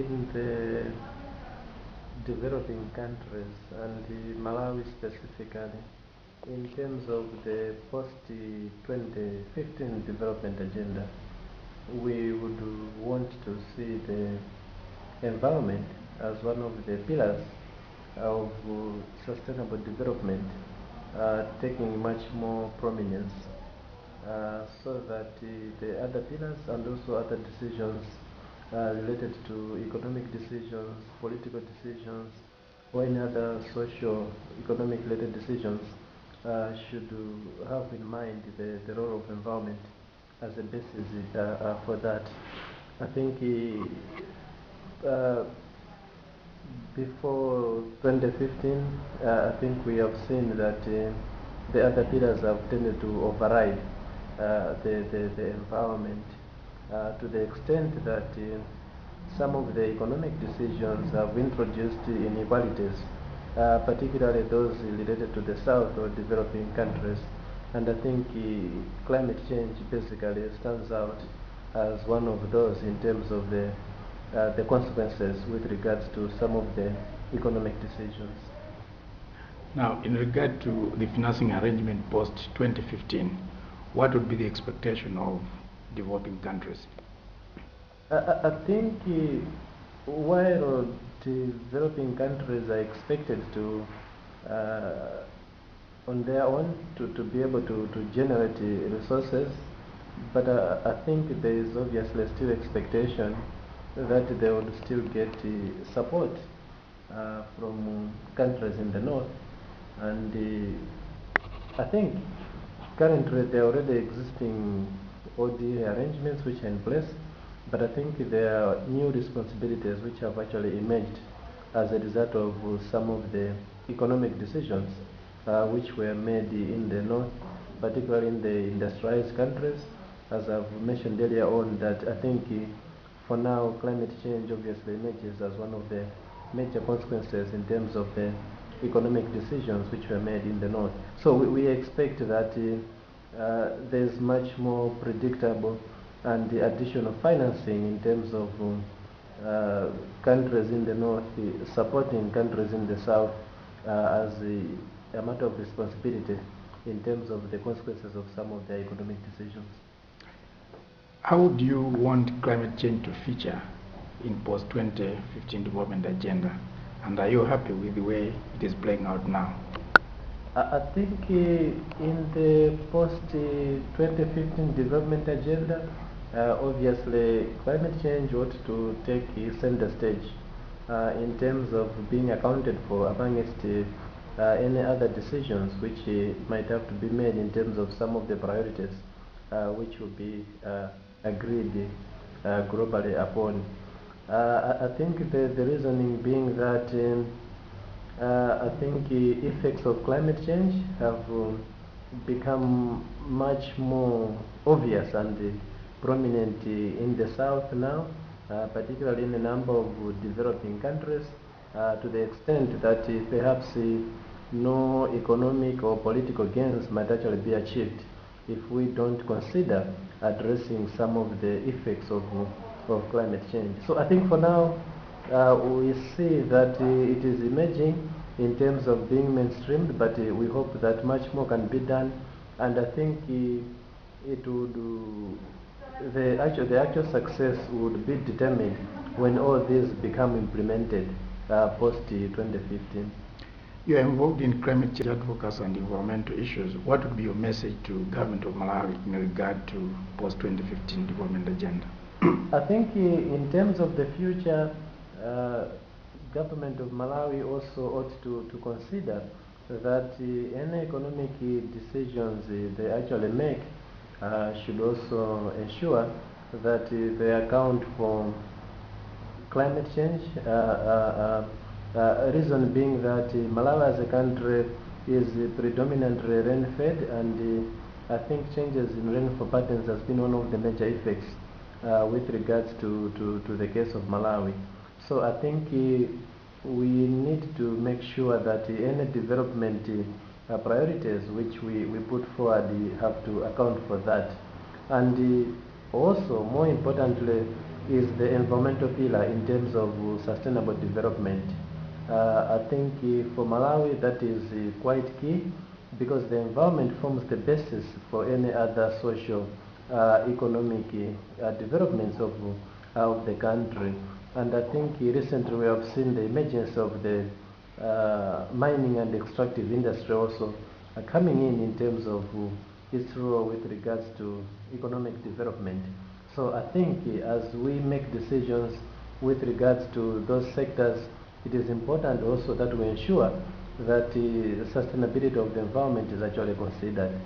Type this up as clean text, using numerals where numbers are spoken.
in the developing countries and Malawi specifically, in terms of the post-2015 development agenda, we would want to see the environment as one of the pillars of sustainable development taking much more prominence so that the other pillars and also other decisions related to economic decisions, political decisions, or any other social economic related decisions should have in mind the role of environment as a basis for that. I think before 2015, I think we have seen that the other pillars have tended to override the environment to the extent that some of the economic decisions have introduced inequalities, particularly those related to the South or developing countries. And I think climate change basically stands out as one of those in terms of the consequences with regards to some of the economic decisions. Now, in regard to the financing arrangement post-2015, what would be the expectation of developing countries? I think while developing countries are expected to, on their own, to be able to generate resources, but I think there is obviously still expectation that they would still get support from countries in the north. And I think currently there are already existing ODA arrangements which are in place, but I think there are new responsibilities which have actually emerged as a result of some of the economic decisions which were made in the north, particularly in the industrialized countries. As I've mentioned earlier on, that I think for now climate change obviously emerges as one of the major consequences in terms of the economic decisions which were made in the north. So we expect that there's much more predictable and the additional financing in terms of countries in the north supporting countries in the south as a matter of responsibility in terms of the consequences of some of their economic decisions. How do you want climate change to feature in post-2015 development agenda? And are you happy with the way it is playing out now? I think in the post-2015 development agenda, obviously climate change ought to take center stage in terms of being accounted for amongst any other decisions which might have to be made in terms of some of the priorities which will be agreed globally upon. I think the reasoning being that I think the effects of climate change have become much more obvious and prominent in the south now, particularly in a number of developing countries, to the extent that perhaps no economic or political gains might actually be achieved if we don't consider addressing some of the effects of climate change. So I think for now we see that it is emerging in terms of being mainstreamed, but we hope that much more can be done, and I think it would the actual success would be determined when all these become implemented post 2015. You are involved in climate change advocacy and environmental issues. What would be your message to government of Malawi in regard to post-2015 development agenda? I think in terms of the future, government of Malawi also ought to consider that any economic decisions they actually make should also ensure that they account for climate change. Reason being that Malawi as a country is predominantly rain-fed, and I think changes in rainfall patterns has been one of the major effects with regards to the case of Malawi. So I think we need to make sure that any development priorities which we put forward have to account for that. And also, more importantly, is the environmental pillar in terms of sustainable development. I think for Malawi that is quite key, because the environment forms the basis for any other social, economic developments of the country. And I think recently we have seen the emergence of the mining and extractive industry also coming in terms of its role with regards to economic development. So I think as we make decisions with regards to those sectors, it is important also that we ensure that the sustainability of the environment is actually considered.